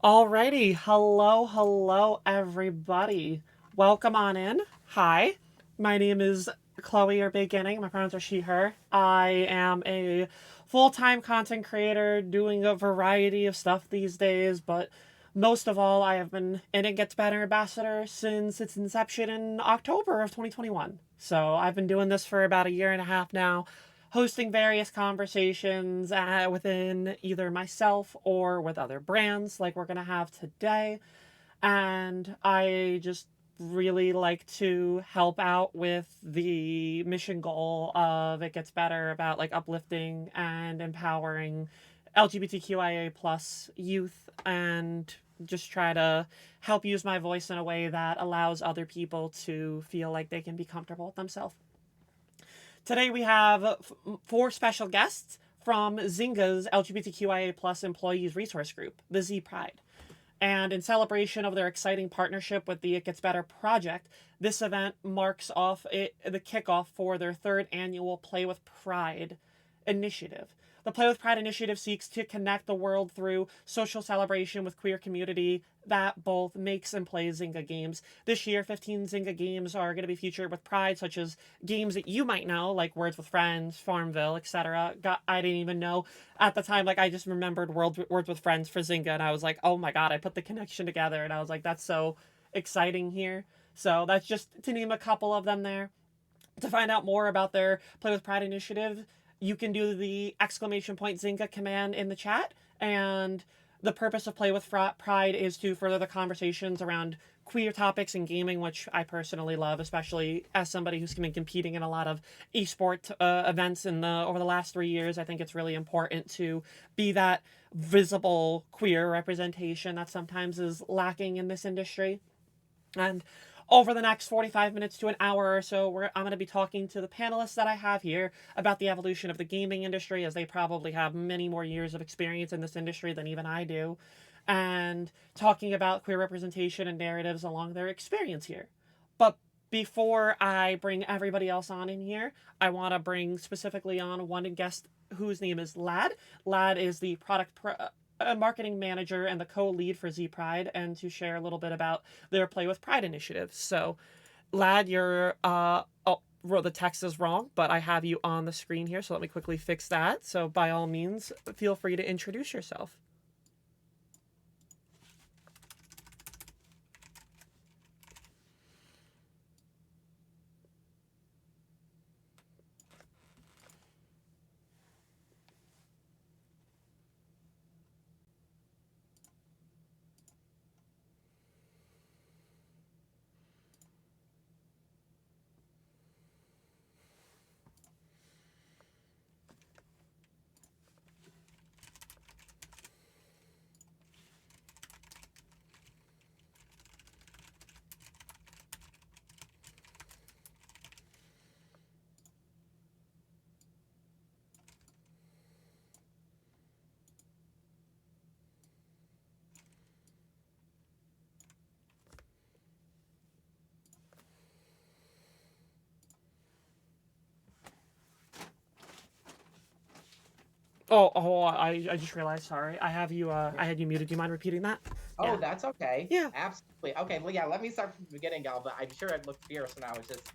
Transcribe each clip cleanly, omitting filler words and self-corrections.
Alrighty, hello, everybody. Welcome on in. Hi, my name is Chloe or Beginning. My pronouns are she, her. I am a full time content creator doing a variety of stuff these days, but most of all, I have been an It Gets Better ambassador since its inception in October of 2021. So I've been doing this for about a year and a half now, hosting various conversations within either myself or with other brands like we're going to have today. And I just really like to help out with the mission goal of It Gets Better about like uplifting and empowering LGBTQIA plus youth and just try to help use my voice in a way that allows other people to feel like they can be comfortable with themselves. Today we have four special guests from Zynga's LGBTQIA plus employees resource group, the Z Pride. And in celebration of their exciting partnership with the It Gets Better project, this event marks the kickoff for their third annual Play with Pride initiative. The Play with Pride initiative seeks to connect the world through social celebration with queer community that both makes and plays Zynga games. This year, 15 Zynga games are going to be featured with Pride, such as games that you might know, like Words with Friends, Farmville, etc. I didn't even know at the time. Like, I just remembered Words with Friends for Zynga, and I was like, oh my god, I put the connection together, and I was like, that's so exciting here. So that's just to name a couple of them there. To find out more about their Play with Pride initiative, you can do the exclamation point Zynga command in the chat. And the purpose of Play with Pride is to further the conversations around queer topics in gaming, which I personally love, especially as somebody who's been competing in a lot of esports events over the last 3 years. I think it's really important to be that visible queer representation that sometimes is lacking in this industry. And over the next 45 minutes to an hour or so, I'm going to be talking to the panelists that I have here about the evolution of the gaming industry, as they probably have many more years of experience in this industry than even I do, and talking about queer representation and narratives along their experience here. But before I bring everybody else on in here, I want to bring specifically on one guest whose name is Lad. Lad is the a marketing manager and the co-lead for Z Pride, and to share a little bit about their Play with Pride initiative. So, Lad, you're the text is wrong, but I have you on the screen here, so let me quickly fix that. So, by all means, feel free to introduce yourself. I just realized. Sorry, I had you muted. Do you mind repeating that? Oh, Yeah. that's okay. Yeah. Absolutely. Okay, well, yeah, let me start from the beginning, y'all, but I'm sure I'd look fierce when I was just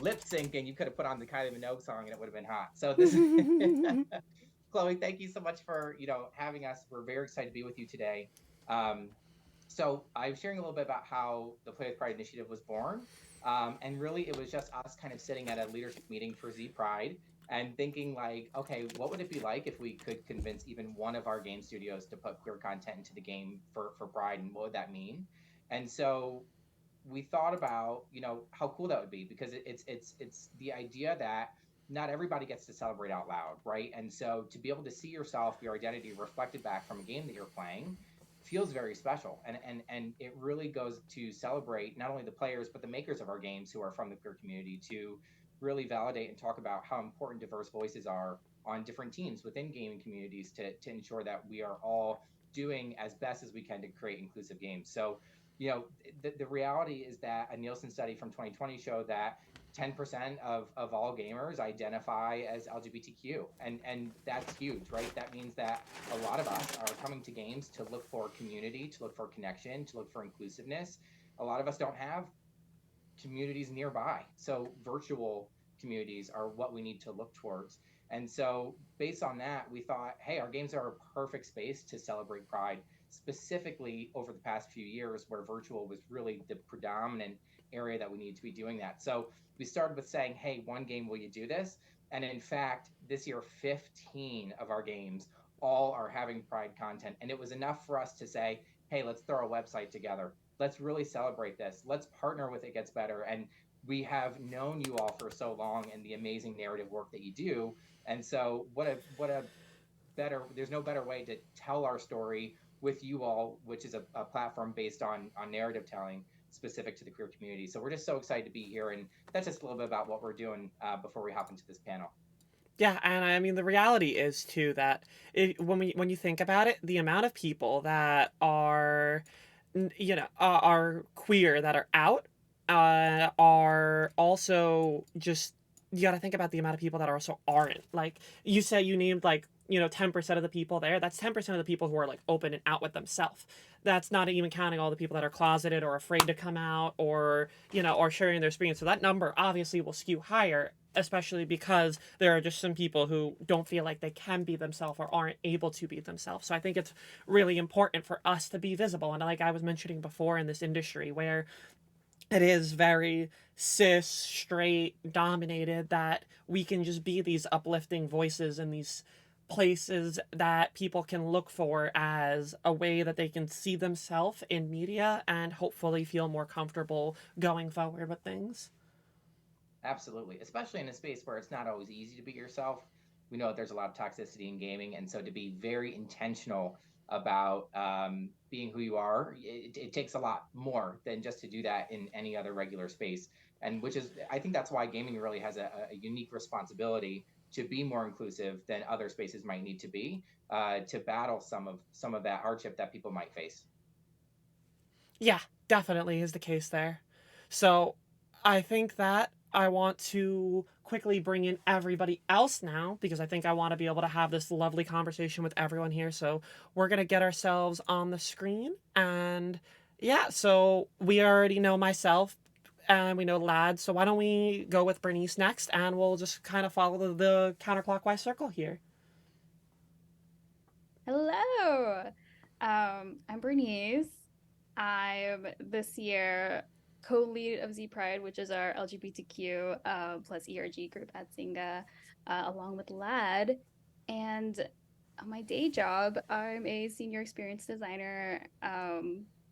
lip syncing. You could have put on the Kylie Minogue song and it would have been hot. So this Chloe, thank you so much for, having us. We're very excited to be with you today. Um, so I was sharing a little bit about how the Play with Pride initiative was born. And really, it was just us kind of sitting at a leadership meeting for Z Pride and thinking like, okay, what would it be like if we could convince even one of our game studios to put queer content into the game for Pride, and what would that mean? And so we thought about, how cool that would be, because it's the idea that not everybody gets to celebrate out loud, right? And so to be able to see yourself, your identity reflected back from a game that you're playing feels very special, and it really goes to celebrate not only the players but the makers of our games who are from the queer community, to really validate and talk about how important diverse voices are on different teams within gaming communities, to ensure that we are all doing as best as we can to create inclusive games. So the reality is that a Nielsen study from 2020 showed that 10% of all gamers identify as LGBTQ. And that's huge, right? That means that a lot of us are coming to games to look for community, to look for connection, to look for inclusiveness. A lot of us don't have communities nearby. So virtual communities are what we need to look towards. And so based on that, we thought, hey, our games are a perfect space to celebrate Pride, specifically over the past few years where virtual was really the predominant area that we need to be doing that. So we started with saying, hey, one game, will you do this? And in fact, this year, 15 of our games all are having Pride content. And it was enough for us to say, hey, let's throw a website together. Let's really celebrate this. Let's partner with It Gets Better. And we have known you all for so long and the amazing narrative work that you do. And so what a better, there's no better way to tell our story with you all, which is a platform based on narrative telling specific to the queer community. So we're just so excited to be here. And that's just a little bit about what we're doing before we hop into this panel. Yeah, and I mean the reality is too that when you think about it, the amount of people that are are queer that are out are also just you got to think about the amount of people that also aren't. Like you said, you named like 10% of the people there. That's 10% of the people who are like open and out with themselves. That's not even counting all the people that are closeted or afraid to come out or or sharing their experience. So that number obviously will skew higher, especially because there are just some people who don't feel like they can be themselves or aren't able to be themselves. So I think it's really important for us to be visible. And like I was mentioning before, in this industry where it is very cis, straight, dominated, that we can just be these uplifting voices in these places that people can look for as a way that they can see themselves in media and hopefully feel more comfortable going forward with things. Absolutely, especially in a space where it's not always easy to be yourself. We know that there's a lot of toxicity in gaming, and so to be very intentional about being who you are, it takes a lot more than just to do that in any other regular space. And which is, I think that's why gaming really has a unique responsibility to be more inclusive than other spaces might need to be to battle some of that hardship that people might face. Yeah, definitely is the case there. So I think that I want to quickly bring in everybody else now because I think I want to be able to have this lovely conversation with everyone here. So we're going to get ourselves on the screen. And yeah, so we already know myself and we know Lad. So why don't we go with Bernice next and we'll just kind of follow the counterclockwise circle here. Hello. I'm Bernice. I'm this year co-lead of Z Pride, which is our LGBTQ plus ERG group at Zynga, along with Lad. And on my day job, I'm a senior experience designer,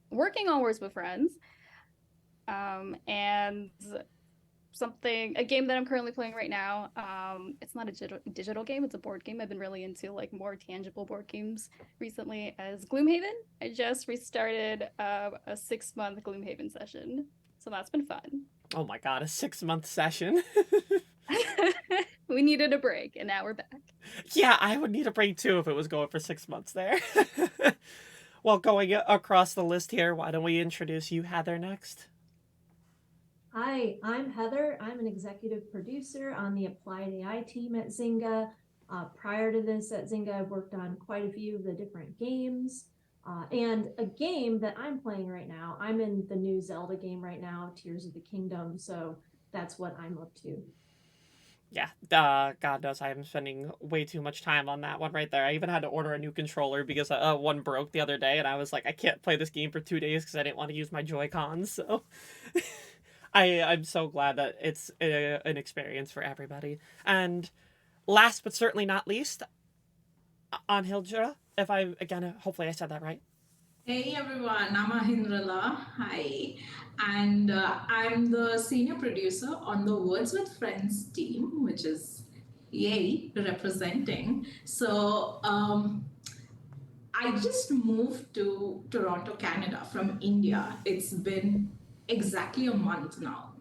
working on Words with Friends. And a game that I'm currently playing right now. It's not a digital game, it's a board game. I've been really into like more tangible board games recently as Gloomhaven. I just restarted a 6-month Gloomhaven session. So that's been fun. Oh my God, a 6-month session. We needed a break and now we're back. Yeah, I would need a break too if it was going for 6 months there. Well, going across the list here, why don't we introduce you, Heather, next? Hi, I'm Heather. I'm an executive producer on the Applied AI team at Zynga. Prior to this at Zynga, I've worked on quite a few of the different games. And a game that I'm playing right now, I'm in the new Zelda game right now, Tears of the Kingdom. So that's what I'm up to. Yeah, God knows I am spending way too much time on that one right there. I even had to order a new controller because one broke the other day, and I was like, I can't play this game for 2 days because I didn't want to use my Joy Cons. So I'm so glad that it's an experience for everybody. And last but certainly not least, on Hildra, if I again, hopefully I said that right. Hey everyone, I'm Ahindrala. Hi, and I'm the senior producer on the Words with Friends team, which is yay representing. So I just moved to Toronto, Canada from India. It's been exactly a month now.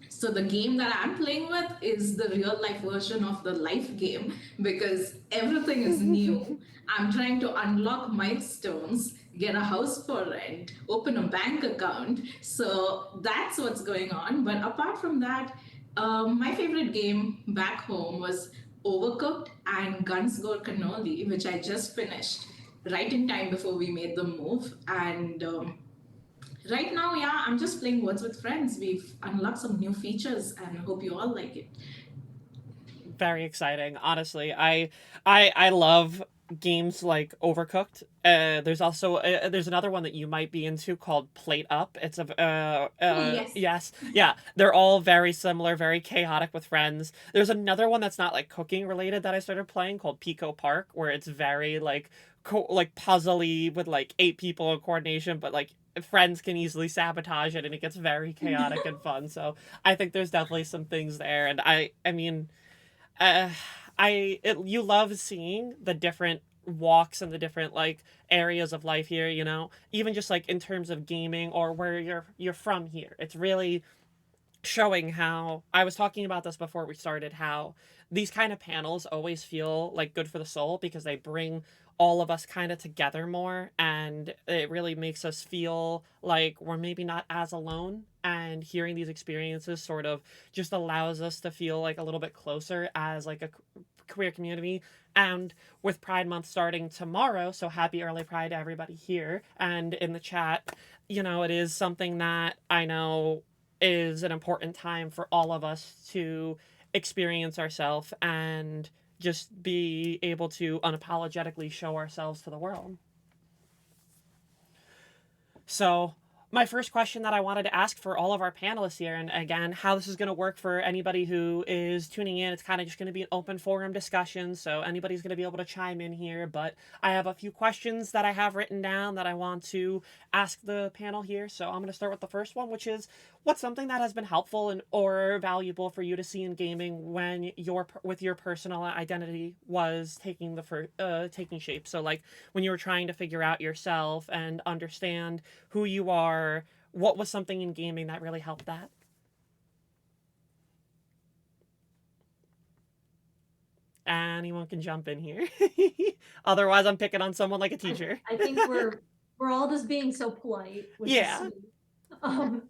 So the game that I'm playing with is the real life version of the life game because everything is new. I'm trying to unlock milestones, get a house for rent, open a bank account. So that's what's going on. But apart from that, My favorite game back home was Overcooked and Guns Gore Cannoli, which I just finished right in time before we made the move. And right now, yeah, I'm just playing Words with Friends. We've unlocked some new features and hope you all like it. Very exciting, honestly. I love games like Overcooked. There's also there's another one that you might be into called Plate Up. It's a Oh, yes. yes, yeah. They're all very similar, very chaotic with friends. There's another one that's not like cooking related that I started playing called Pico Park, where it's very like like puzzly with like 8 people in coordination, but like friends can easily sabotage it and it gets very chaotic and fun. So I think there's definitely some things there, and I mean uh, you love seeing the different walks and the different like areas of life here, you know, even just like in terms of gaming or where you're from here. It's really showing how I was talking about this before we started, how these kind of panels always feel like good for the soul because they bring all of us kind of together more, and it really makes us feel like we're maybe not as alone, and hearing these experiences sort of just allows us to feel like a little bit closer as like a queer community. And with Pride Month starting tomorrow, so happy early Pride to everybody here and in the chat. You know, it is something that I know is an important time for all of us to experience ourselves and just be able to unapologetically show ourselves to the world. So, my first question that I wanted to ask for all of our panelists here, and again, how this is going to work for anybody who is tuning in, it's kind of just going to be an open forum discussion, so anybody's going to be able to chime in here. But I have a few questions that I have written down that I want to ask the panel here. So, I'm going to start with the first one, which is what's something that has been helpful and or valuable for you to see in gaming when your with your personal identity was taking shape. So, like when you were trying to figure out yourself and understand who you are, what was something in gaming that really helped that? Anyone can jump in here. Otherwise, I'm picking on someone like a teacher. I think we're all just being so polite, which Yeah. is sweet.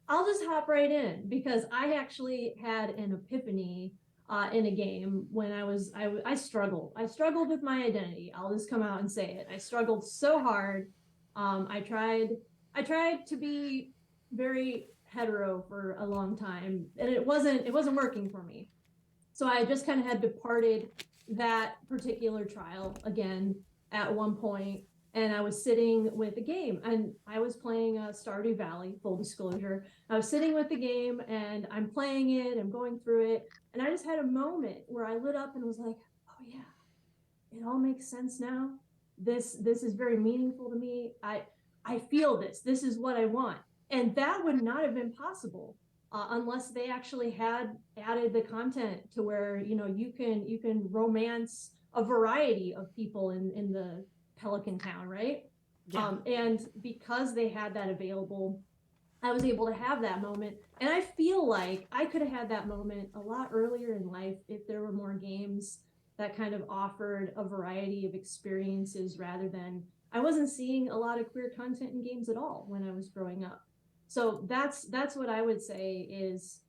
I'll just hop right in because I actually had an epiphany in a game when I struggled. I struggled with my identity. I'll just come out and say it. I struggled so hard. I tried to be very hetero for a long time, and it wasn't working for me. So I just kind of had departed that particular trial again at one point, and I was sitting with the game, and I was playing Stardew Valley. Full disclosure, I was sitting with the game, and I'm playing it. I'm going through it, and I just had a moment where I lit up and was like, "Oh yeah, it all makes sense now. This is very meaningful to me. I feel this. This is what I want." And that would not have been possible unless they actually had added the content to where you can romance a variety of people in the Pelican Town, right? Yeah. And because they had that available, I was able to have that moment. And I feel like I could have had that moment a lot earlier in life if there were more games that kind of offered a variety of experiences rather than I wasn't seeing a lot of queer content in games at all when I was growing up. So that's what I would say is,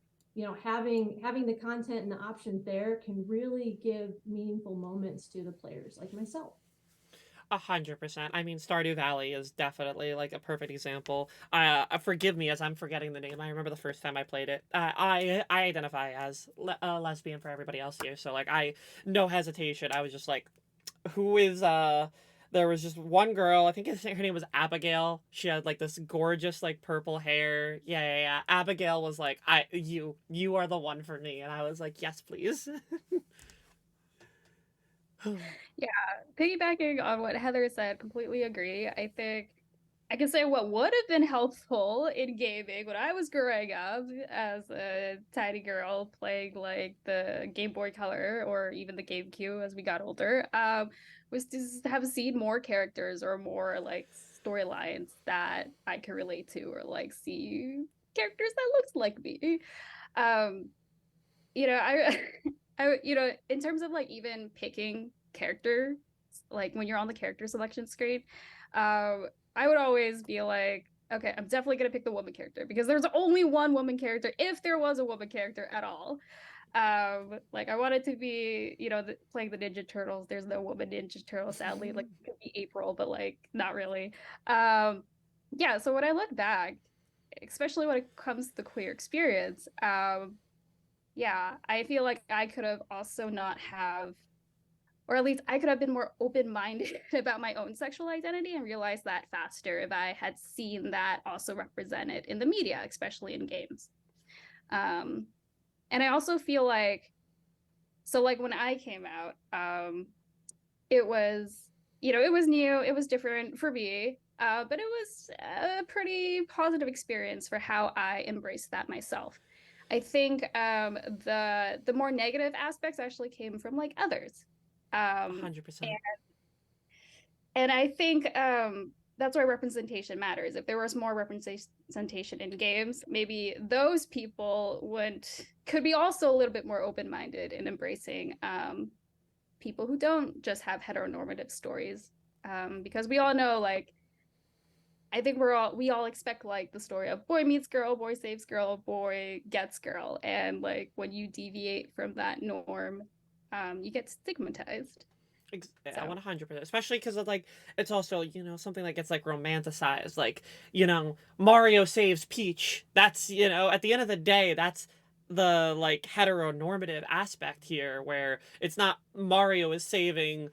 having the content and the options there can really give meaningful moments to the players like myself. 100%. I mean, Stardew Valley is definitely like a perfect example. Forgive me as I'm forgetting the name. I remember the first time I played it. I identify as a lesbian for everybody else here, so like I no hesitation. I was just like, who is There was just one girl. I think her name was Abigail. She had like this gorgeous like purple hair. Yeah. Abigail was like, you are the one for me, and I was like, yes, please. Yeah, piggybacking on what Heather said, completely agree. I think I can say what would have been helpful in gaming when I was growing up as a tiny girl playing like the Game Boy Color or even the GameCube as we got older, was to just have seen more characters or more like storylines that I could relate to or like see characters that looked like me. Um, I in terms of like even picking character, like when you're on the character selection screen, I would always be like, okay, I'm definitely gonna pick the woman character because there's only one woman character, if there was a woman character at all. Like I wanted to be, playing the Ninja Turtles. There's no woman Ninja Turtle, sadly. Like it could be April, but like not really. Yeah, so when I look back, especially when it comes to the queer experience, yeah, I feel like I could have also not have, or at least I could have been more open-minded about my own sexual identity and realized that faster if I had seen that also represented in the media, especially in games. Um, and I also feel like, so like when I came out, it was, it was new, it was different for me, but it was a pretty positive experience for how I embraced that myself. I think the more negative aspects actually came from like others. Um, 100%. and I think that's why representation matters. If there was more representation in games, maybe those people could be also a little bit more open-minded in embracing people who don't just have heteronormative stories. Because we all know, like, I think we all expect like the story of boy meets girl, boy saves girl, boy gets girl, and like when you deviate from that norm, you get stigmatized. So 100%, especially because of like it's also something that gets like romanticized, like Mario saves Peach. That's at the end of the day, that's the like heteronormative aspect here, where it's not Mario is saving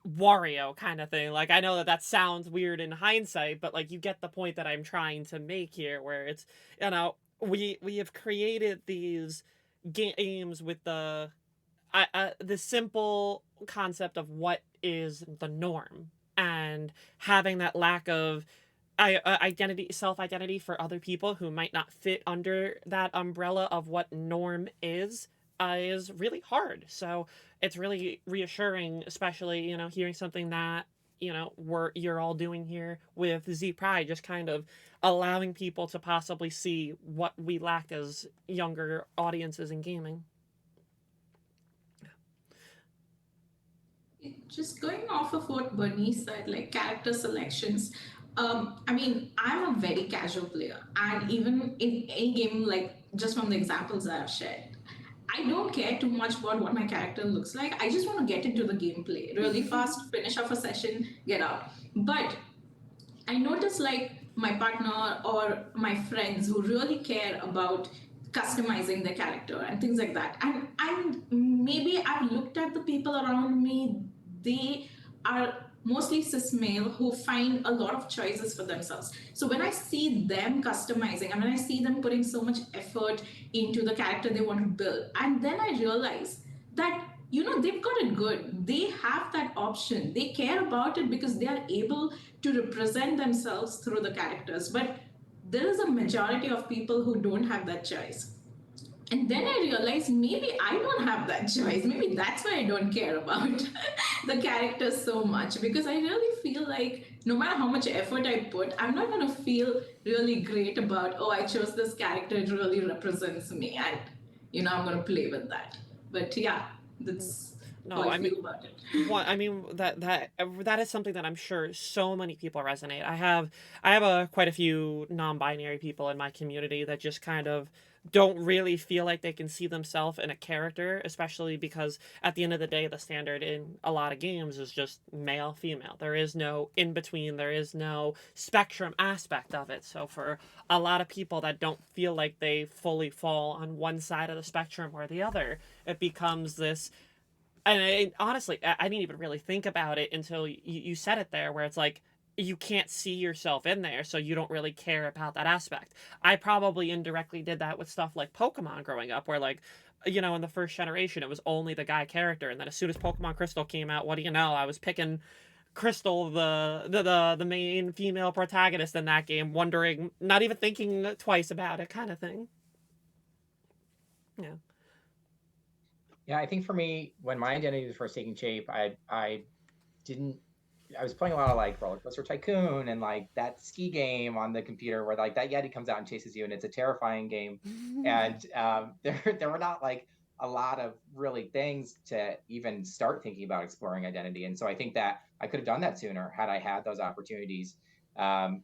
Wario kind of thing. Like I know that that sounds weird in hindsight, but like you get the point that I'm trying to make here, where it's we have created these games with the simple concept of what is the norm, and having that lack of self identity for other people who might not fit under that umbrella of what norm is really hard. So it's really reassuring, especially hearing something that you're all doing here with Z Pride, just kind of allowing people to possibly see what we lack as younger audiences in gaming. Just going off of what Bernice said, like character selections. I mean, I'm a very casual player, and even in any game, like just from the examples that I've shared, I don't care too much about what my character looks like. I just want to get into the gameplay really fast, finish off a session, get out. But I notice like my partner or my friends who really care about customizing their character and things like that. And maybe I've looked at the people around me, they are mostly cis male who find a lot of choices for themselves. So when I see them customizing and when I see them putting so much effort into the character they want to build, and then I realize that they've got it good, they have that option, they care about it because they are able to represent themselves through the characters. But there is a majority of people who don't have that choice. And then I realized maybe I don't have that choice. Maybe that's why I don't care about the characters so much, because I really feel like no matter how much effort I put, I'm not going to feel really great about, oh, I chose this character, it really represents me. And, I'm going to play with that. But yeah, that's how No, I I mean, feel about it. I mean that is something that I'm sure so many people resonate. I have quite a few non-binary people in my community that just kind of don't really feel like they can see themselves in a character, especially because at the end of the day, the standard in a lot of games is just male, female. There is no in between. There is no spectrum aspect of it. So for a lot of people that don't feel like they fully fall on one side of the spectrum or the other, it becomes this, and honestly, I didn't even really think about it until you said it there, where it's like you can't see yourself in there, so you don't really care about that aspect. I probably indirectly did that with stuff like Pokemon growing up, where like in the first generation, it was only the guy character, and then as soon as Pokemon Crystal came out, what do you know? I was picking Crystal, the main female protagonist in that game, wondering, not even thinking twice about it, kind of thing. Yeah. Yeah, I think for me, when my identity was first taking shape, I didn't. I was playing a lot of like Roller Coaster Tycoon and like that ski game on the computer where like that Yeti comes out and chases you, and it's a terrifying game. And there were not like a lot of really things to even start thinking about exploring identity. And so I think that I could have done that sooner had I had those opportunities. And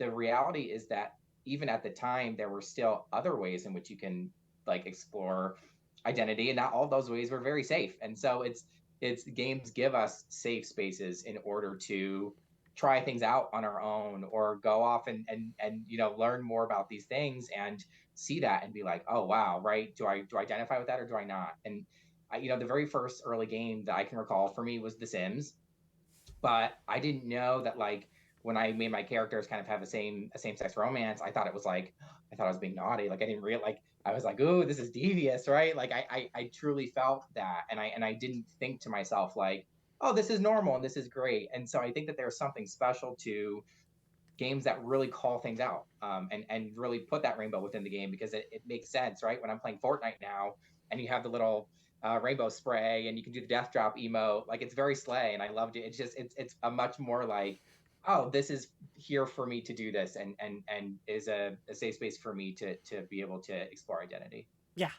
the reality is that even at the time, there were still other ways in which you can like explore identity, and not all those ways were very safe. And so it's games give us safe spaces in order to try things out on our own, or go off and learn more about these things and see that and be like, oh wow, right, do I identify with that or do I not? And the very first early game that I can recall for me was The Sims, but I didn't know that, like, when I made my characters kind of have a same sex romance, I thought it was like, I thought I was being naughty. Like I didn't real like I was like, ooh, this is devious, right? Like I truly felt that, and I didn't think to myself like, oh, this is normal and this is great. And so I think that there's something special to games that really call things out, and really put that rainbow within the game, because it makes sense, right? When I'm playing Fortnite now, and you have the little rainbow spray, and you can do the death drop emote, like it's very slay, and I loved it. It's just it's a much more like, oh, this is here for me to do this, and is a safe space for me to be able to explore identity. Yeah.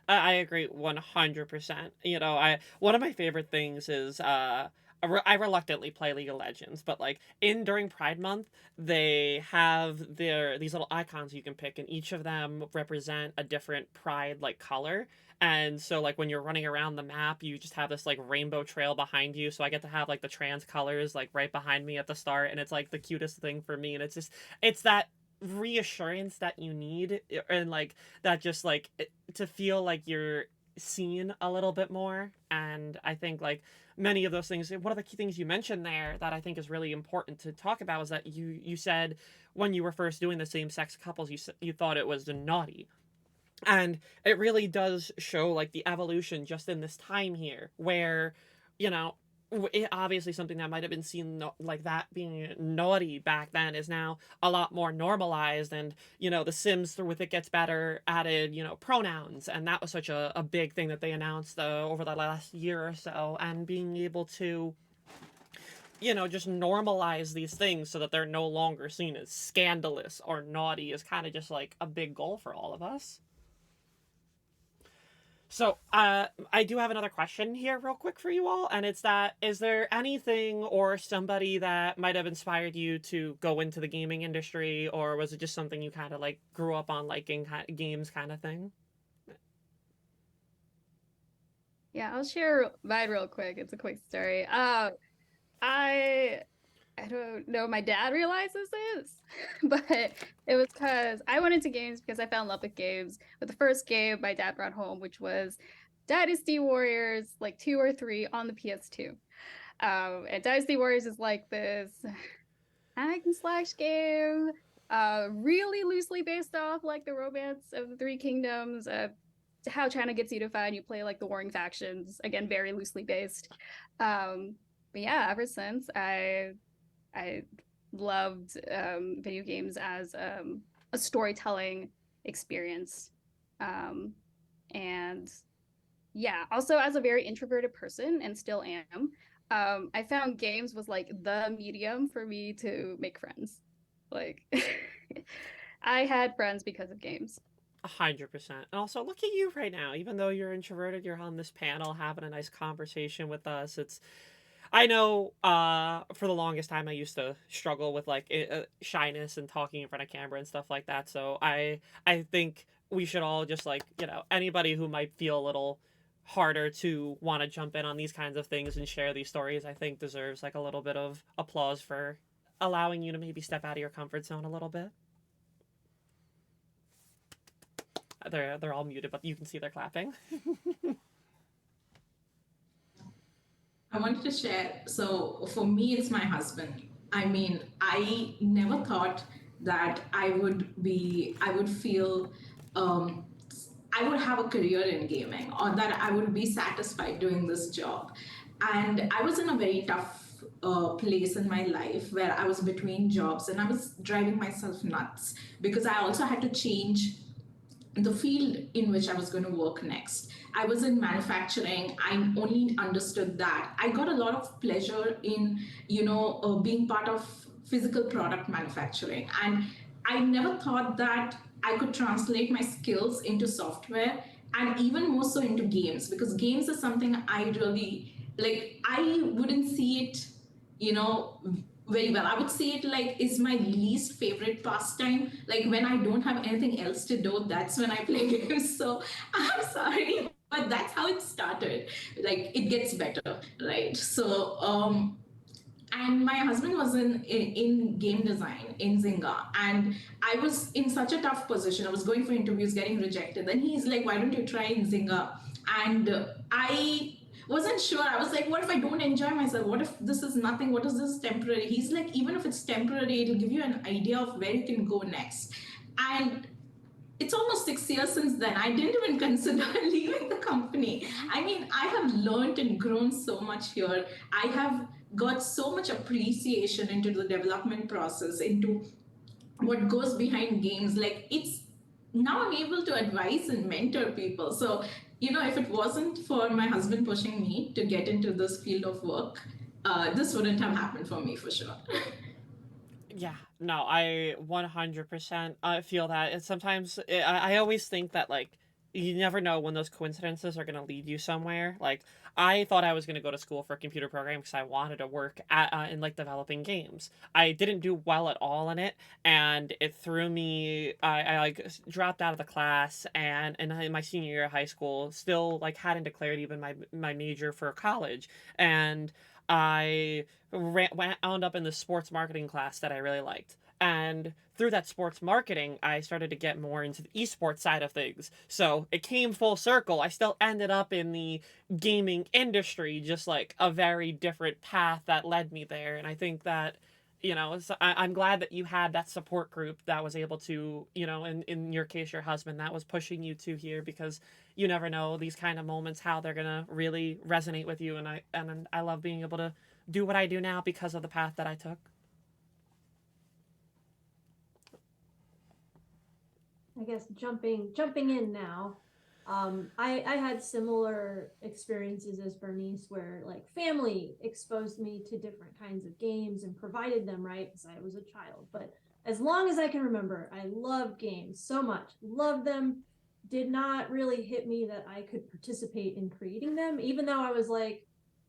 I agree 100%. I one of my favorite things is I reluctantly play League of Legends, but like in during Pride Month, they have these little icons you can pick, and each of them represent a different Pride like color. And so like when you're running around the map, you just have this like rainbow trail behind you. So I get to have like the trans colors like right behind me at the start, and it's like the cutest thing for me. And it's that reassurance that you need, and like that just like to feel like you're seen a little bit more. And I think like many of those things, one of the key things you mentioned there that I think is really important to talk about is that you said when you were first doing the same sex couples, you thought it was naughty. And it really does show like the evolution just in this time here, where you know obviously something that might have been seen like that being naughty back then is now a lot more normalized. And the Sims, with it gets better, added pronouns, and that was such a big thing that they announced over the last year or so. And being able to just normalize these things so that they're no longer seen as scandalous or naughty is kind of just like a big goal for all of us. So, I do have another question here, real quick, for you all, and it's that: is there anything or somebody that might have inspired you to go into the gaming industry, or was it just something you kind of like grew up on liking games, kind of thing? Yeah, I'll share mine real quick. It's a quick story. I I don't know. My dad realizes this, but it was because I went into games because I fell in love with games. But the first game my dad brought home, which was Dynasty Warriors, like 2 or 3 on the PS2. And Dynasty Warriors is like this hack and slash game, really loosely based off like the Romance of the Three Kingdoms. How China gets unified, and you play like the warring factions. Again, very loosely based. But yeah, ever since I loved video games as a storytelling experience. And yeah, also as a very introverted person, and still am, I found games was like the medium for me to make friends. Like, I had friends because of games. 100%. And also, look at you right now. Even though you're introverted, you're on this panel having a nice conversation with us. I know for the longest time I used to struggle with like shyness and talking in front of camera and stuff like that. So I think we should all just like, anybody who might feel a little harder to want to jump in on these kinds of things and share these stories, I think deserves like a little bit of applause for allowing you to maybe step out of your comfort zone a little bit. They're all muted, but you can see they're clapping. I wanted to share. So for me, it's my husband. I mean, I never thought that I would feel, um, I would have a career in gaming, or that I would be satisfied doing this job. And I was in a very tough place in my life where I was between jobs, and I was driving myself nuts because I also had to change the field in which I was going to work next. I was in manufacturing. I only understood that. I got a lot of pleasure in, being part of physical product manufacturing. And I never thought that I could translate my skills into software, and even more so into games, because games is something I really like. I wouldn't see it, you know, very well. I would say it like is my least favorite pastime. Like when I don't have anything else to do, that's when I play games. So I'm sorry, but that's how it started. Like it gets better, right? So and my husband was in game design in Zynga, and I was in such a tough position. I was going for interviews, getting rejected. Then he's like, "Why don't you try in Zynga?" And I wasn't sure. I was like, "What if I don't enjoy myself? What if this is nothing? What if this is temporary?" He's like, "Even if it's temporary, it'll give you an idea of where you can go next." And it's almost 6 years since then. I didn't even consider leaving the company. I mean, I have learned and grown so much here. I have got so much appreciation into the development process, into what goes behind games. Like, it's now I'm able to advise and mentor people. So, if it wasn't for my husband pushing me to get into this field of work, this wouldn't have happened for me for sure. Yeah, no, I 100% feel that. And sometimes I always think that, like, you never know when those coincidences are going to lead you somewhere. Like, I thought I was going to go to school for computer programming because I wanted to work in, like, developing games. I didn't do well at all in it, and it threw me. I like, dropped out of the class, and in my senior year of high school, still, like, hadn't declared even my major for college. And I wound up in the sports marketing class that I really liked. And through that sports marketing, I started to get more into the esports side of things. So it came full circle. I still ended up in the gaming industry, just like a very different path that led me there. And I think that, I'm glad that you had that support group that was able to, in your case, your husband, that was pushing you to here, because you never know these kind of moments, how they're going to really resonate with you. And I love being able to do what I do now because of the path that I took. I guess jumping in now. I had similar experiences as Bernice, where like family exposed me to different kinds of games and provided them, right, because I was a child. But as long as I can remember, I loved games so much, loved them. Did not really hit me that I could participate in creating them, even though I was like,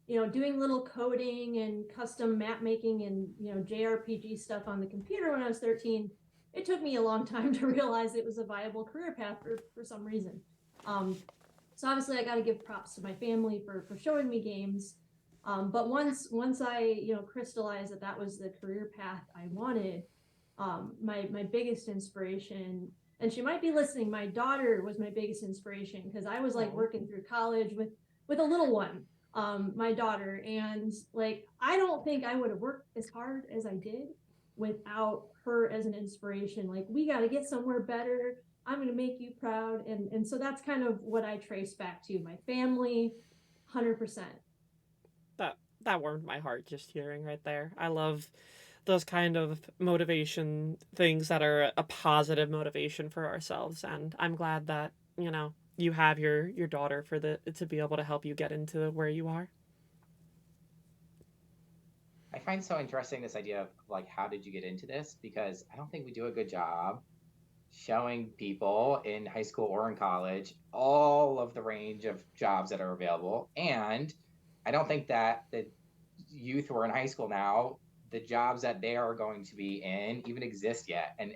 doing little coding and custom map making and JRPG stuff on the computer when I was 13. It took me a long time to realize it was a viable career path for some reason. So obviously I got to give props to my family for showing me games. But once I crystallized that was the career path I wanted, my biggest inspiration, and she might be listening, my daughter was my biggest inspiration, because I was like working through college with a little one, my daughter, and like I don't think I would have worked as hard as I did without her as an inspiration. Like, we got to get somewhere better. I'm going to make you proud. And so that's kind of what I trace back to my family. 100%. That warmed my heart just hearing right there. I love those kind of motivation things that are a positive motivation for ourselves, and I'm glad that, you have your daughter for the to be able to help you get into where you are. I find so interesting this idea of like, how did you get into this? Because I don't think we do a good job showing people in high school or in college all of the range of jobs that are available. And I don't think that the youth who are in high school now, the jobs that they are going to be in even exist yet. And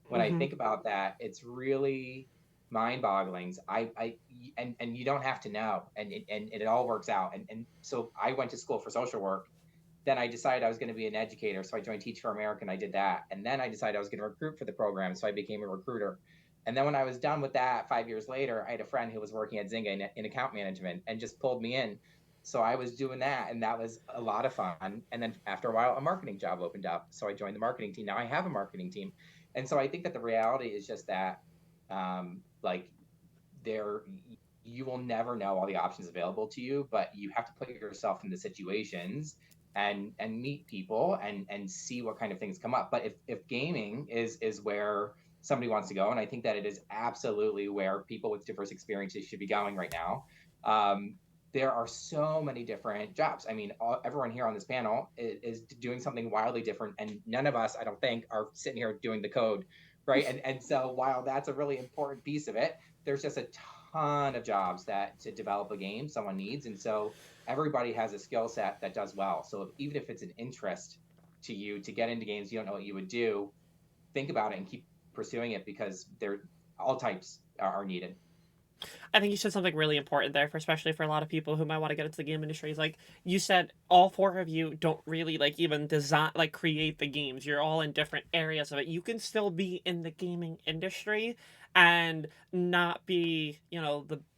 when I Mm-hmm. think about that, it's really mind-boggling. And you don't have to know, and it all works out. And so I went to school for social work. Then I decided I was going to be an educator. So I joined Teach for America and I did that. And then I decided I was going to recruit for the program. So I became a recruiter. And then when I was done with that 5 years later, I had a friend who was working at Zynga in account management and just pulled me in. So I was doing that, and that was a lot of fun. And then after a while, a marketing job opened up. So I joined the marketing team. Now I have a marketing team. And so I think that the reality is just that, like, there, you will never know all the options available to you, but you have to put yourself in the situations and meet people and see what kind of things come up. But if gaming is where somebody wants to go, and I think that it is absolutely where people with diverse experiences should be going right now. There are so many different jobs. I mean, everyone here on this panel is doing something wildly different, and none of us, I don't think, are sitting here doing the code, right? And so while that's a really important piece of it, there's just a ton of jobs that to develop a game someone needs. And so everybody has a skill set that does well. So even if it's an interest, to you to get into games, you don't know what you would do, think about it and keep pursuing it, because all types are needed. I think you said something really important there, for especially for a lot of people who might want to get into the game industry. Is like you said, all four of you don't really like even design, like create the games. You're all in different areas of it. You can still be in the gaming industry and not be,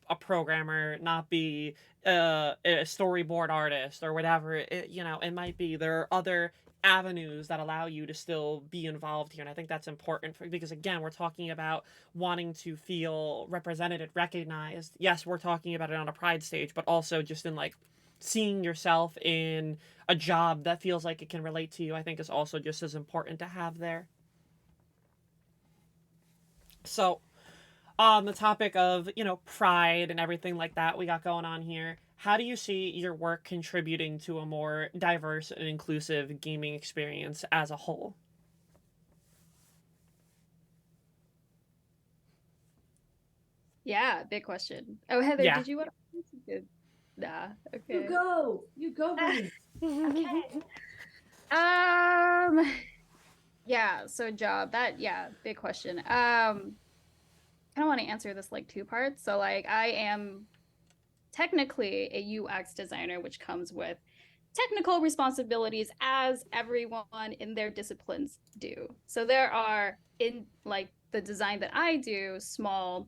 a programmer, not be a storyboard artist or whatever. It might be. There are other avenues that allow you to still be involved here, and I think that's important because again, we're talking about wanting to feel represented and recognized. Yes, we're talking about it on a pride stage, but also just in like seeing yourself in a job that feels like it can relate to you, I think is also just as important to have there. So, on the topic of, pride and everything like that we got going on here, how do you see your work contributing to a more diverse and inclusive gaming experience as a whole? Yeah, big question. Oh, Heather, Yeah. did you want to? Nah, You okay. go, Bernice. Okay. Yeah, so job. Big question. I kind of want to answer this like two parts. So like I am technically a UX designer, which comes with technical responsibilities as everyone in their disciplines do. So there are in like the design that I do, small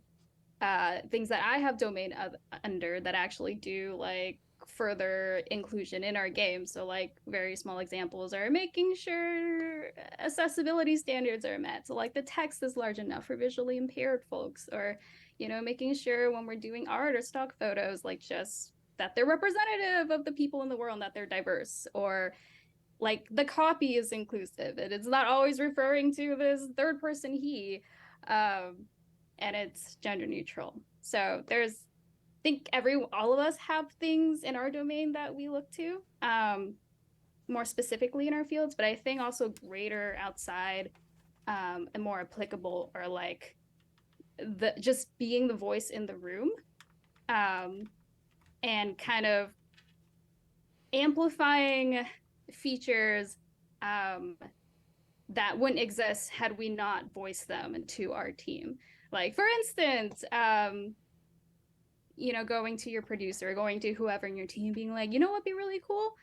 things that I have domain under that actually do like further inclusion in our game. So like very small examples are making sure accessibility standards are met. So like the text is large enough for visually impaired folks, or making sure when we're doing art or stock photos, like just that they're representative of the people in the world, that they're diverse, or like the copy is inclusive. It's not always referring to this third person he. And it's gender neutral. So there's I think all of us have things in our domain that we look to, more specifically in our fields, but I think also greater outside, and more applicable, or like the just being the voice in the room, and kind of amplifying features that wouldn't exist had we not voiced them into our team. Like for instance, going to your producer, going to whoever in your team, being like, what'd be really cool?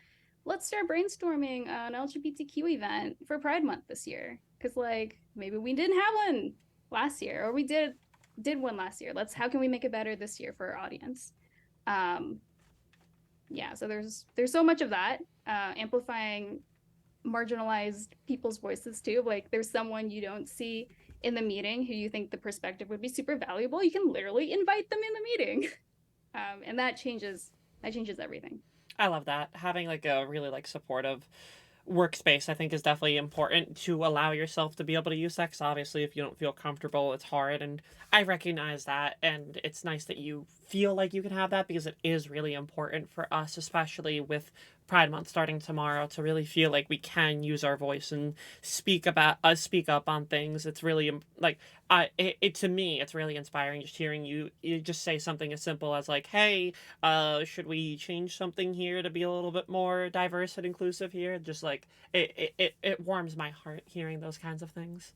Let's start brainstorming an LGBTQ event for Pride Month this year. Cause like maybe we didn't have one last year, or we did one last year. How can we make it better this year for our audience? Yeah, so there's so much of that, amplifying marginalized people's voices too. Like there's someone you don't see in the meeting who you think the perspective would be super valuable. You can literally invite them in the meeting. And that changes everything. I love that. Having like a really like supportive workspace, I think, is definitely important to allow yourself to be able to use that. 'Cause obviously, if you don't feel comfortable, it's hard. And I recognize that. And it's nice that you feel like you can have that because it is really important for us, especially with Pride Month starting tomorrow, to really feel like we can use our voice and speak up on things. It's really like to me, it's really inspiring just hearing you just say something as simple as like, "Hey, should we change something here to be a little bit more diverse and inclusive here?" Just like it warms my heart hearing those kinds of things.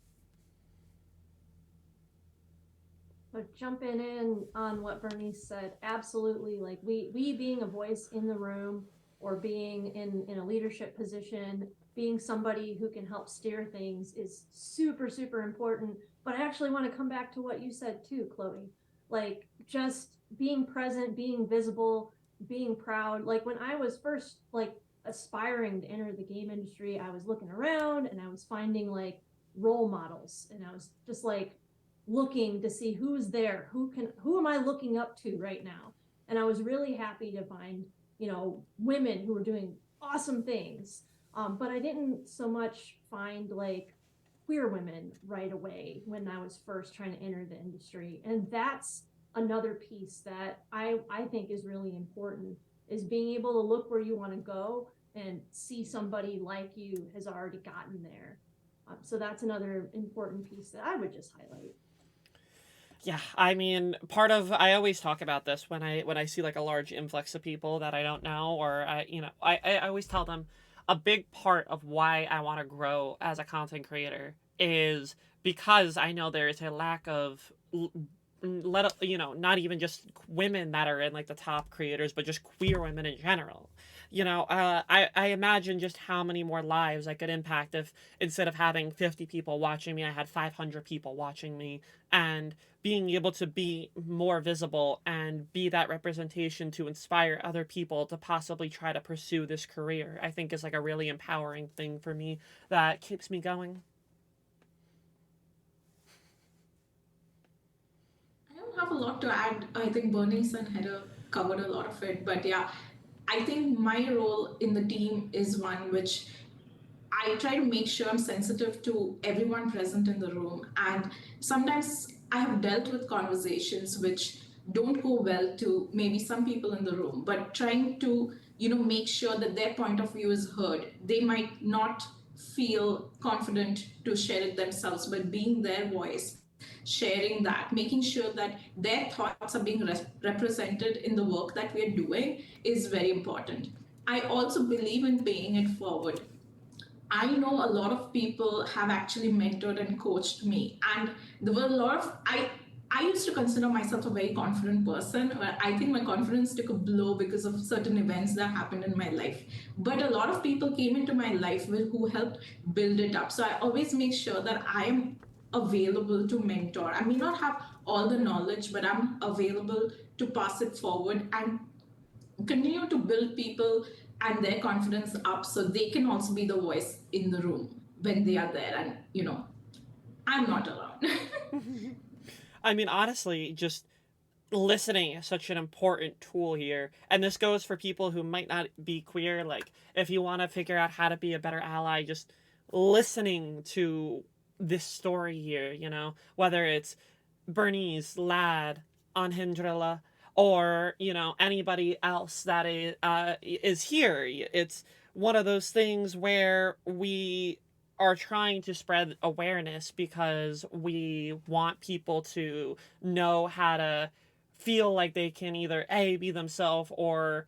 But jumping in on what Bernice said, absolutely. Like we being a voice in the room, or being in a leadership position, being somebody who can help steer things is super, super important. But I actually want to come back to what you said too, Chloe. Like just being present, being visible, being proud. Like when I was first like aspiring to enter the game industry, I was looking around and I was finding like role models, and I was just like looking to see who's there, who am I looking up to right now. And I was really happy to find women who were doing awesome things, but I didn't so much find like queer women right away when I was first trying to enter the industry. And that's another piece that I think is really important, is being able to look where you want to go and see somebody like you has already gotten there. So that's another important piece that I would just highlight. Yeah, I mean, I always talk about this when I see like a large influx of people that I don't know, or I always tell them a big part of why I want to grow as a content creator is because I know there is a lack of not even just women that are in like the top creators, but just queer women in general. I imagine just how many more lives I could impact if instead of having 50 people watching me, I had 500 people watching me, and being able to be more visible and be that representation to inspire other people to possibly try to pursue this career, I think is like a really empowering thing for me that keeps me going. I don't have a lot to add. I think Bernice and Heather covered a lot of it. But yeah, I think my role in the team is one which I try to make sure I'm sensitive to everyone present in the room. And sometimes I have dealt with conversations which don't go well to maybe some people in the room, but trying to, make sure that their point of view is heard. They might not feel confident to share it themselves, but being their voice, sharing that, making sure that their thoughts are being represented in the work that we are doing is very important. I also believe in paying it forward. I know a lot of people have actually mentored and coached me, and there were a lot of I used to consider myself a very confident person, but I think my confidence took a blow because of certain events that happened in my life. But a lot of people came into my life who helped build it up. So I always make sure that I am available to mentor. I may not have all the knowledge, but I'm available to pass it forward and continue to build people and their confidence up so they can also be the voice in the room when they are there and I'm not around. I mean, honestly, just listening is such an important tool here. And this goes for people who might not be queer. Like, if you want to figure out how to be a better ally, just listening to this story here, whether it's Bernice, Lad, Anhindrilla, or, anybody else that is here. It's one of those things where we are trying to spread awareness because we want people to know how to feel like they can either A, be themselves, or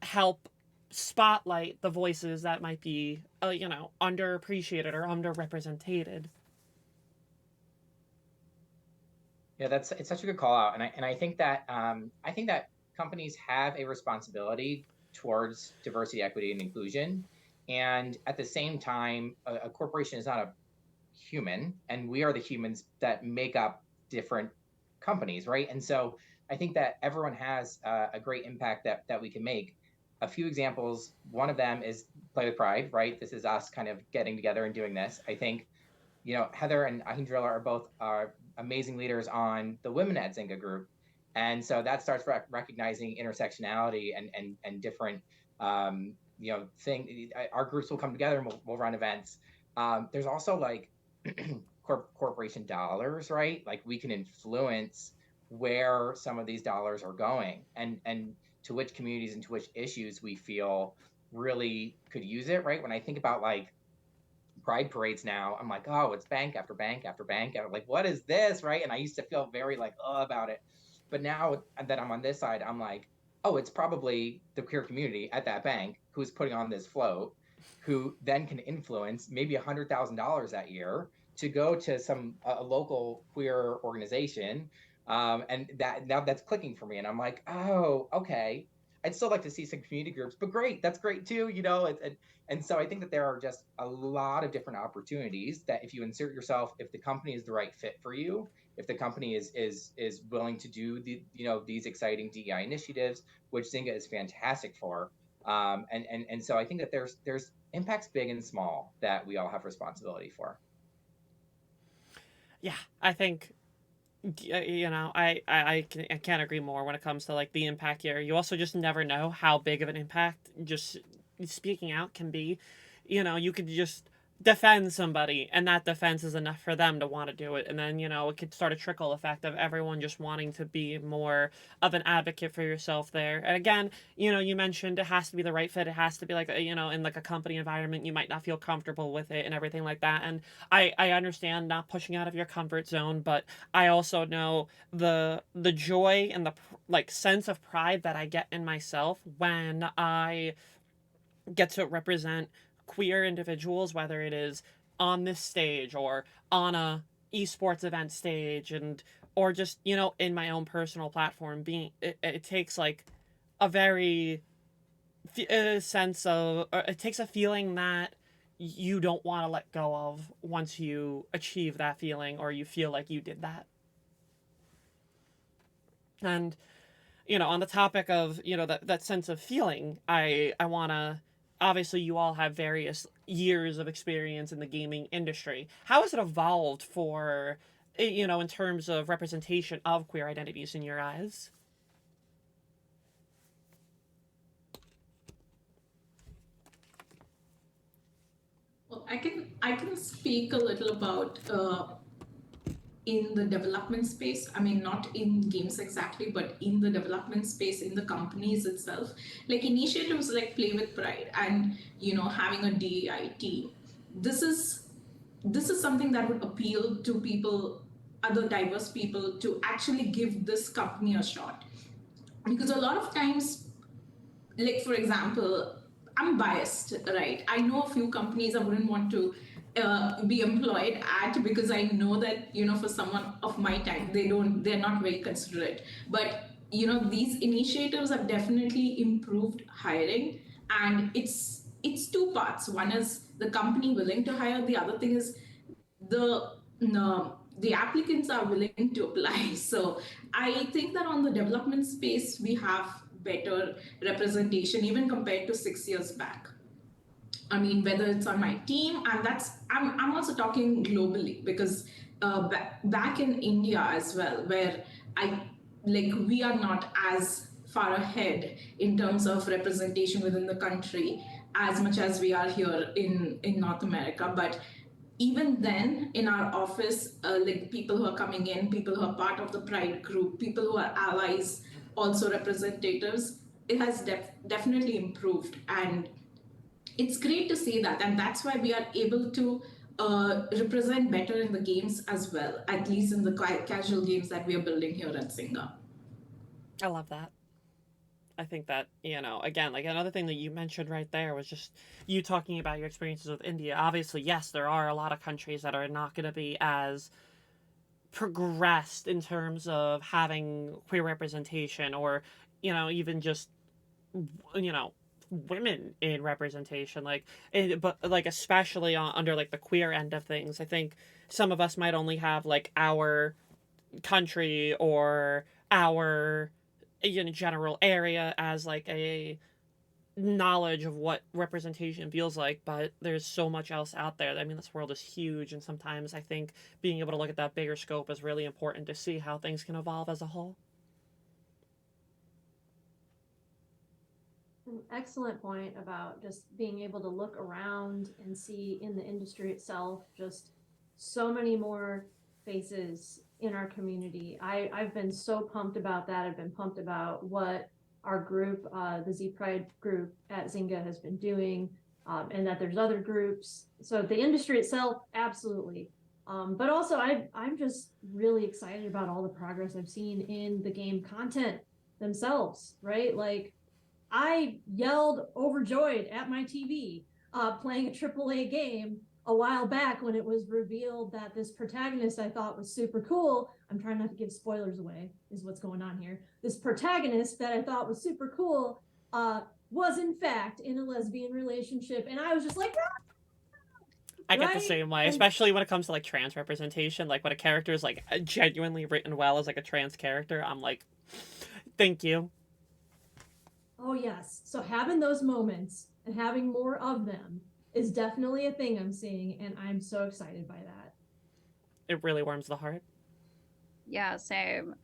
help spotlight the voices that might be, underappreciated or underrepresented. Yeah, it's such a good call out, and I think that companies have a responsibility towards diversity, equity, and inclusion, and at the same time, a corporation is not a human, and we are the humans that make up different companies, right? And so I think that everyone has a great impact that we can make. A few examples. One of them is Play with Pride, right? This is us kind of getting together and doing this. I think Heather and Ahindrilla are both amazing leaders on the Women at Zynga group, and so that starts recognizing intersectionality and different thing. Our groups will come together and we'll run events. There's also like corporation dollars, right? Like we can influence where some of these dollars are going and to which communities and to which issues we feel really could use it, right? When I think about like pride parades now, I'm like, oh, it's bank after bank after bank. And I'm like, what is this? Right. And I used to feel very like, oh, about it. But now that I'm on this side, I'm like, oh, it's probably the queer community at that bank who's putting on this float, who then can influence maybe $100,000 that year to go to some a local queer organization. And that now that's clicking for me. And I'm like, oh, okay. I'd still like to see some community groups, but great, that's great too. And so I think that there are just a lot of different opportunities that if you insert yourself, if the company is the right fit for you, if the company is willing to do these exciting DEI initiatives, which Zynga is fantastic for. And so I think that there's impacts big and small that we all have responsibility for. Yeah, I think I can't agree more when it comes to like the impact here. You also just never know how big of an impact just speaking out can be. You could just defend somebody and that defense is enough for them to want to do it, and then it could start a trickle effect of everyone just wanting to be more of an advocate for yourself there. And again, you mentioned it has to be the right fit. It has to be like in like a company environment you might not feel comfortable with it and everything like that. And I understand not pushing out of your comfort zone, but I also know the joy and the like sense of pride that I get in myself when I get to represent queer individuals, whether it is on this stage or on a esports event stage, and or just, you know, in my own personal platform, being it takes like a very a sense of, or it takes a feeling that you don't want to let go of once you achieve that feeling or you feel like you did that. And you know, on the topic of, you know, that sense of feeling, I want to, obviously you all have various years of experience in the gaming industry. How has it evolved for, you know, in terms of representation of queer identities in your eyes? Well, I can speak a little about in the development space. I mean, not in games exactly, but in the development space, in the companies itself. Like initiatives like Play with Pride and having a DEI team. This is this is something that would appeal to people, other diverse people, to actually give this company a shot. Because a lot of times, like for example, I'm biased, right? I know a few companies I wouldn't want to be employed at, because I know that for someone of my time, they're not very considerate. But these initiatives have definitely improved hiring, and it's two parts. One is the company willing to hire, the other thing is the no, the applicants are willing to apply. So I think that on the development space we have better representation even compared to 6 years back. I mean, whether it's on my team, and I'm also talking globally, because back in India as well, where I we are not as far ahead in terms of representation within the country as much as we are here in North America. But even then, in our office, like people who are coming in, people who are part of the Pride group, people who are allies, also representatives, it has definitely improved. And it's great to see that, and that's why we are able to represent better in the games as well, at least in the casual games that we are building here at Zynga. I love that. I think that, you know, again, like another thing that you mentioned right there was just you talking about your experiences with India. Obviously, yes, there are a lot of countries that are not going to be as progressed in terms of having queer representation, or, you know, even just, you know, women in representation, like, but like especially under like the queer end of things. I think some of us might only have like our country or our, you know, general area as like a knowledge of what representation feels like, but there's so much else out there. I mean, this world is huge, and sometimes I think being able to look at that bigger scope is really important to see how things can evolve as a whole. An excellent point about just being able to look around and see in the industry itself just so many more faces in our community. I've been so pumped about that. I've been pumped about what our group, the Z Pride group at Zynga, has been doing, and that there's other groups. So the industry itself, absolutely. But also, I'm just really excited about all the progress I've seen in the game content themselves, right? Like, I yelled overjoyed at my TV playing a AAA game a while back when it was revealed that this protagonist I thought was super cool. I'm trying not to give spoilers away, is what's going on here. This protagonist that I thought was super cool was in fact in a lesbian relationship, and I was just like, I get the right? same way, And especially when it comes to like trans representation. Like when a character is like genuinely written well as like a trans character, I'm like, thank you. oh yes, so having those moments and having more of them is definitely a thing I'm seeing, and I'm so excited by that. It really warms the heart. Yeah, same.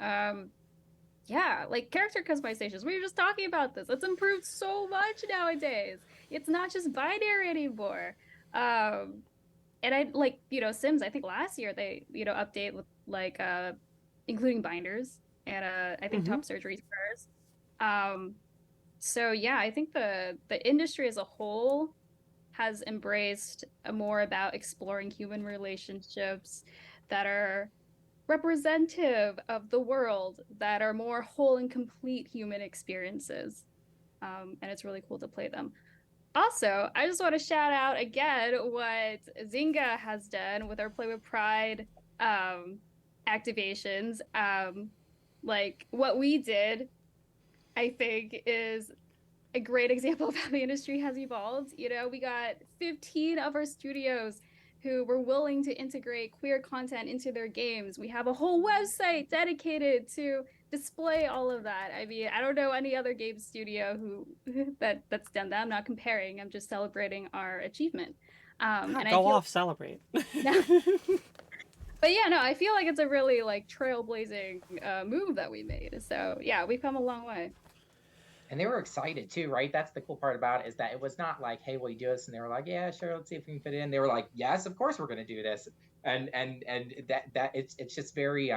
Yeah, like character customizations. We were just talking about this. It's improved so much nowadays. It's not just binary anymore. Um, and I like, Sims, I think last year they, update with like including binders and I think Mm-hmm. top surgery scars. Um, so yeah, I think the industry as a whole has embraced a more about exploring human relationships that are representative of the world, that are more whole and complete human experiences. And it's really cool to play them. Also, I just want to shout out again what Zynga has done with our Play with Pride activations. Like what we did, I think, is a great example of how the industry has evolved. You know, we got 15 of our studios who were willing to integrate queer content into their games. We have a whole website dedicated to display all of that. I mean, I don't know any other game studio who that's done that. I'm not comparing. I'm just celebrating our achievement. And I Go feel off, celebrate. but yeah, no, I feel like it's a really like trailblazing move that we made. So yeah, we've come a long way. And they were excited too, right? That's the cool part about it, is that it was not like, hey, will you do this? And they were like, yeah, sure, let's see if we can fit it in. They were like, yes, of course we're going to do this. And that it's just very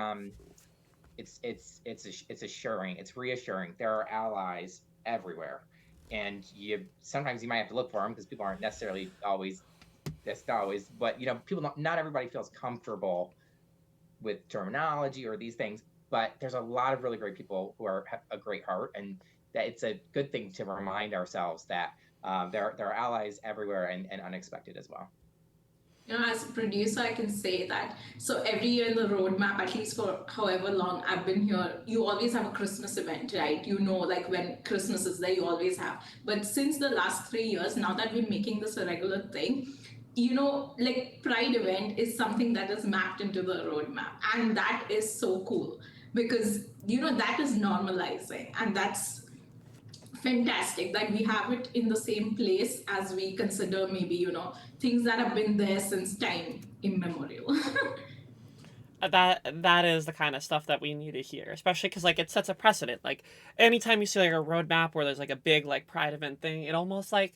it's assuring, it's reassuring. There are allies everywhere, and sometimes you might have to look for them because people aren't necessarily always. That's not always, but people not everybody feels comfortable with terminology or these things. But there's a lot of really great people who have a great heart, and that it's a good thing to remind ourselves that there are allies everywhere, and unexpected as well. As a producer, I can say that. So every year in the roadmap, at least for however long I've been here, you always have a Christmas event, right? You know, like when Christmas is there, you always have. But since the last 3 years, now that we're making this a regular thing, like Pride event is something that is mapped into the roadmap. And that is so cool because, that is normalizing. And that's fantastic that we have it in the same place as we consider maybe things that have been there since time immemorial. That is the kind of stuff that we need to hear, especially because like it sets a precedent. Like anytime you see like a roadmap where there's like a big like pride event thing, it almost like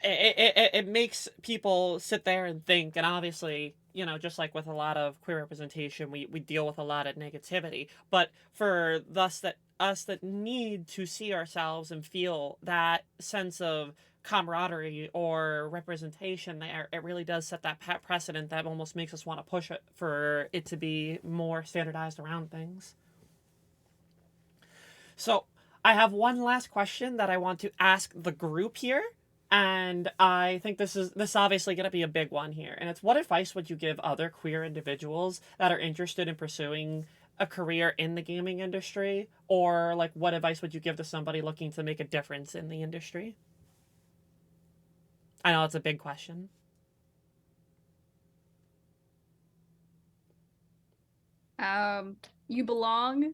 it makes people sit there and think. And obviously, just like with a lot of queer representation, we deal with a lot of negativity. But for us that need to see ourselves and feel that sense of camaraderie or representation there, it really does set that precedent that almost makes us want to push it for it to be more standardized around things. So I have one last question that I want to ask the group here. And I think this is obviously going to be a big one here. And it's, what advice would you give other queer individuals that are interested in pursuing a career in the gaming industry? Or like what advice would you give to somebody looking to make a difference in the industry? I know it's a big question. You belong.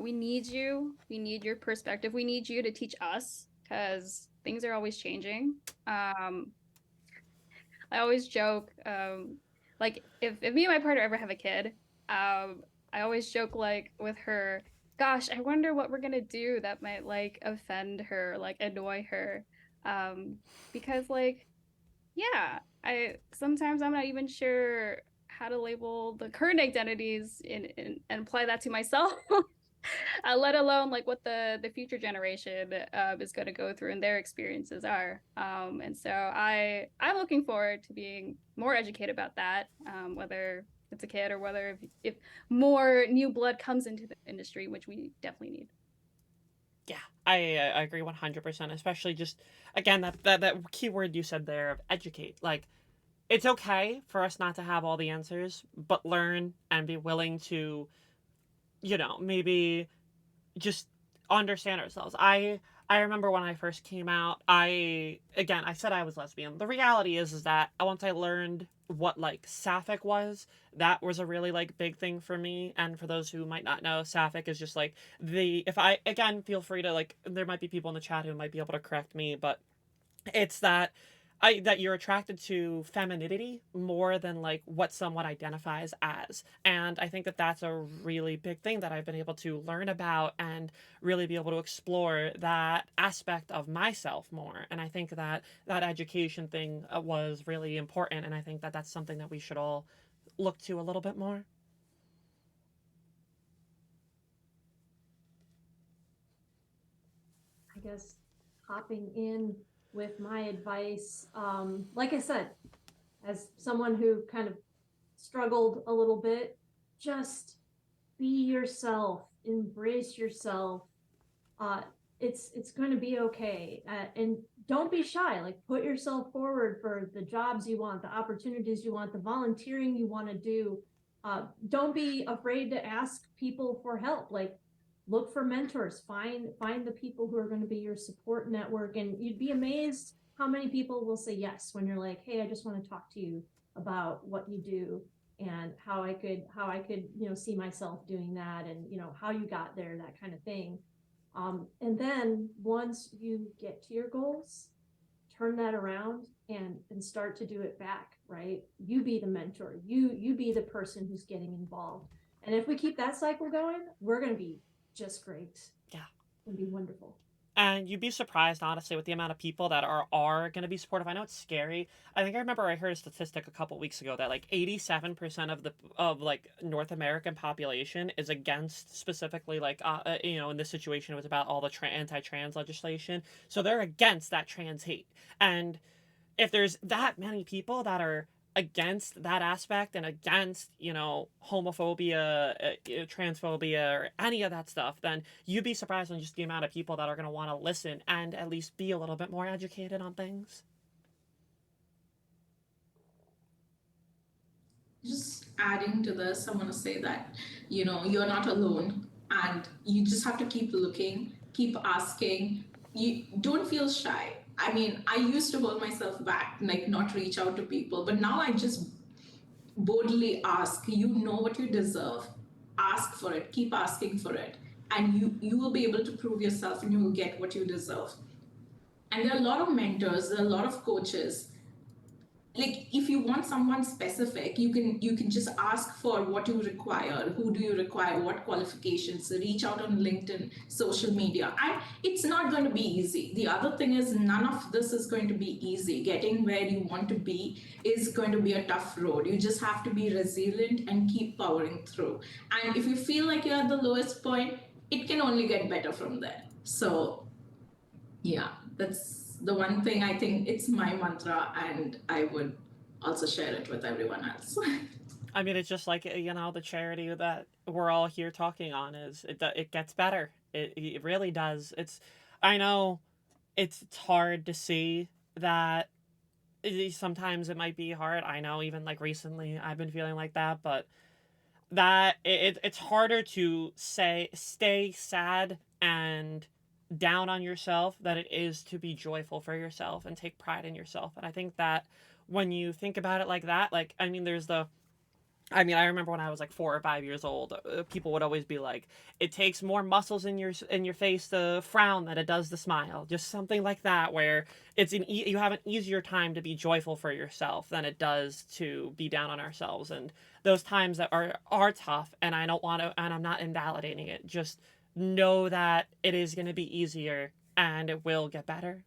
We need you. We need your perspective. We need you to teach us because things are always changing. I always joke, like if me and my partner ever have a kid, I always joke like with her, gosh, I wonder what we're gonna do that might like offend her, like annoy her. Because like, yeah, I sometimes I'm not even sure how to label the current identities and apply that to myself. Let alone like what the future generation is going to go through and their experiences are. And so I'm looking forward to being more educated about that, whether it's a kid or whether if more new blood comes into the industry, which we definitely need. Yeah, I agree 100%, especially just again that key word you said there of educate. Like it's okay for us not to have all the answers, but learn and be willing to, maybe just understand ourselves. I remember when I first came out, I said I was lesbian. The reality is that once I learned what like sapphic was, that was a really like big thing for me. And for those who might not know, sapphic is just like if I, again, feel free to like, there might be people in the chat who might be able to correct me, but it's that you're attracted to femininity more than like what someone identifies as. And I think that that's a really big thing that I've been able to learn about and really be able to explore that aspect of myself more. And I think that that education thing was really important. And I think that that's something that we should all look to a little bit more. I guess hopping in with my advice, like I said, as someone who kind of struggled a little bit, just be yourself, embrace yourself. it's going to be okay. And don't be shy. Like, put yourself forward for the jobs you want, the opportunities you want, the volunteering you want to do. Don't be afraid to ask people for help. Like, look for mentors. Find the people who are going to be your support network, and you'd be amazed how many people will say yes when you're like, hey, I just want to talk to you about what you do and how I could see myself doing that, and how you got there, that kind of thing. And then once you get to your goals, turn that around and start to do it back, right? You be the mentor, you be the person who's getting involved. And if we keep that cycle going, we're going to be just great. Yeah. It'll be wonderful. And you'd be surprised, honestly, with the amount of people that are going to be supportive. I know it's scary. I think I remember I heard a statistic a couple weeks ago that like 87% of like North American population is against, specifically like in this situation it was about all the anti-trans legislation. So they're against that trans hate. And if there's that many people that are against that aspect and against homophobia, transphobia, or any of that stuff, then you'd be surprised on just the amount of people that are going to want to listen and at least be a little bit more educated on things. Just adding to this, I want to say that you're not alone, and you just have to keep looking, keep asking. You don't feel shy. I mean, I used to hold myself back, like not reach out to people, but now I just boldly ask. You know what you deserve. Ask for it. Keep asking for it, and you will be able to prove yourself, and you will get what you deserve. And there are a lot of mentors, there are a lot of coaches. Like, if you want someone specific, you can just ask for what you require. Who do you require? What qualifications? Reach out on LinkedIn, social media. And it's not going to be easy. The other thing is, none of this is going to be easy. Getting where you want to be is going to be a tough road. You just have to be resilient and keep powering through. And if you feel like you're at the lowest point, it can only get better from there. So yeah, that's the one thing. I think it's my mantra, and I would also share it with everyone else. I mean, it's just like the charity that we're all here talking on is it gets better. It really does. I know it's hard to see that. Sometimes it might be hard. I know even like recently I've been feeling like that, but that it's harder to stay sad and down on yourself than it is to be joyful for yourself and take pride in yourself. And I think that when you think about it like that, like, I mean, I remember when I was like 4 or 5 years old, people would always be like, "It takes more muscles in your face to frown than it does to smile." Just something like that, where you have an easier time to be joyful for yourself than it does to be down on ourselves. And those times that are tough, and I don't want to, and I'm not invalidating it. Just know that it is going to be easier, and it will get better.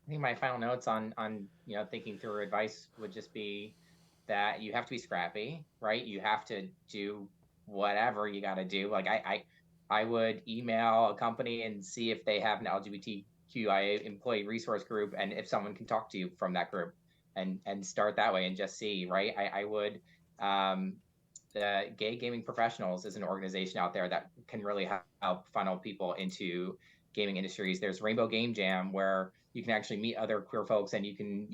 I think my final notes on thinking through advice would just be that you have to be scrappy, right? You have to do whatever you got to do. Like I would email a company and see if they have an LGBTQIA employee resource group, and if someone can talk to you from that group, and start that way and just see, right? I would the Gay Gaming Professionals is an organization out there that can really help funnel people into gaming industries. There's Rainbow Game Jam, where you can actually meet other queer folks, and you can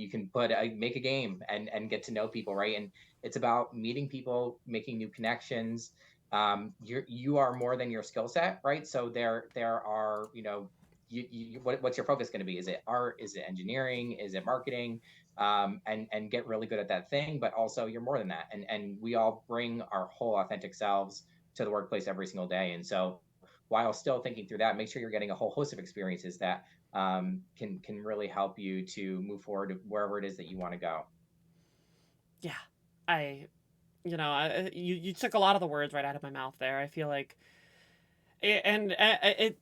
make a game and get to know people, right? And it's about meeting people, making new connections. You are more than your skill set, right? So there are what's your focus going to be? Is it art? Is it engineering? Is it marketing? And get really good at that thing. But also, you're more than that, and we all bring our whole authentic selves to the workplace every single day. And so, while still thinking through that, make sure you're getting a whole host of experiences that can really help you to move forward to wherever it is that you want to go. Yeah, I you took a lot of the words right out of my mouth there. I feel like it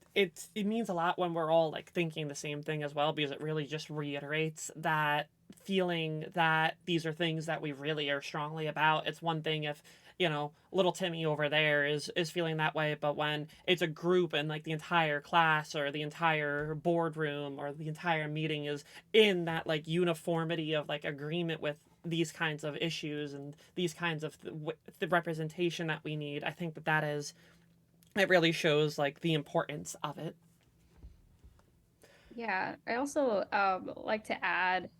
means a lot when we're all like thinking the same thing as well, because it really just reiterates that feeling that these are things that we really are strongly about. It's one thing if little Timmy over there is feeling that way, but when it's a group and like the entire class or the entire boardroom or the entire meeting is in that like uniformity of like agreement with these kinds of issues and these kinds of the representation that we need, I think that is it really shows like the importance of it. Yeah, I also like to add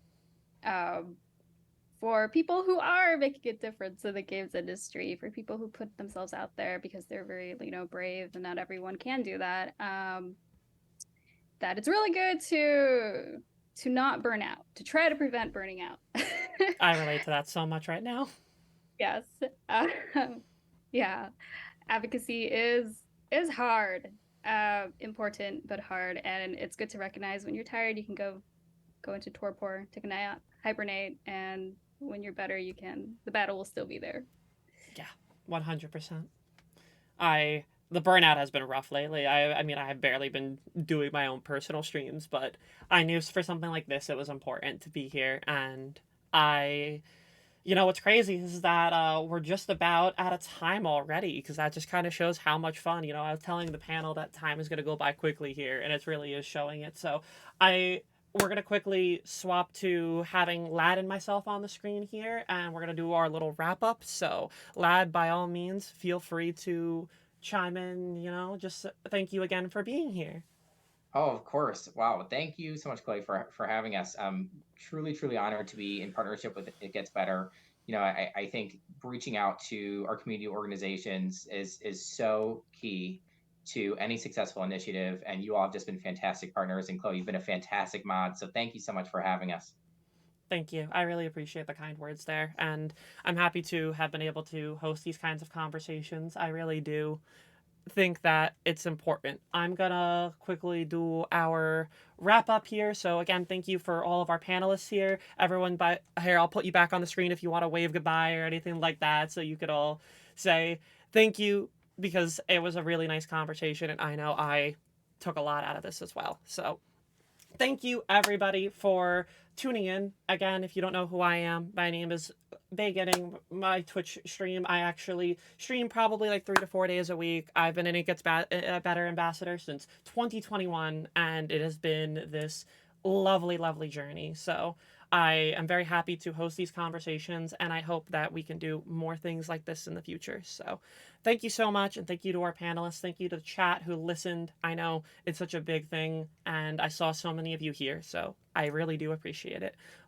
um, for people who are making a difference in the games industry, for people who put themselves out there because they're very, brave, and not everyone can do that. That it's really good to not burn out, to try to prevent burning out. I relate to that so much right now. Yes. Yeah. Advocacy is hard, important but hard, and it's good to recognize when you're tired, you can go into torpor, take a nap, hibernate, and when you're better, the battle will still be there. Yeah, 100%. The burnout has been rough lately. I mean, I have barely been doing my own personal streams, but I knew for something like this it was important to be here. And I what's crazy is that we're just about out of time already, because that just kind of shows how much fun. I was telling the panel that time is going to go by quickly here, and it really is showing it. So I we're going to quickly swap to having Lad and myself on the screen here, and we're going to do our little wrap up. So Lad, by all means, feel free to chime in. Just thank you again for being here. Oh, of course. Wow. Thank you so much, Chloe, for having us. Truly, truly honored to be in partnership with It Gets Better. I think reaching out to our community organizations is so key to any successful initiative. And you all have just been fantastic partners. And Chloe, you've been a fantastic mod. So thank you so much for having us. Thank you. I really appreciate the kind words there. And I'm happy to have been able to host these kinds of conversations. I really do think that it's important. I'm gonna quickly do our wrap up here. So again, thank you for all of our panelists here. Everyone by here, I'll put you back on the screen if you want to wave goodbye or anything like that, so you could all say thank you, because it was a really nice conversation, and I know I took a lot out of this as well. So thank you everybody for tuning in. Again, if you don't know who I am, my name is Beginning. My Twitch stream, I actually stream probably like 3 to 4 days a week. I've been an It Gets Better ambassador since 2021, and it has been this lovely, lovely journey. So I am very happy to host these conversations, and I hope that we can do more things like this in the future. So thank you so much, and thank you to our panelists. Thank you to the chat who listened. I know it's such a big thing, and I saw so many of you here, so I really do appreciate it.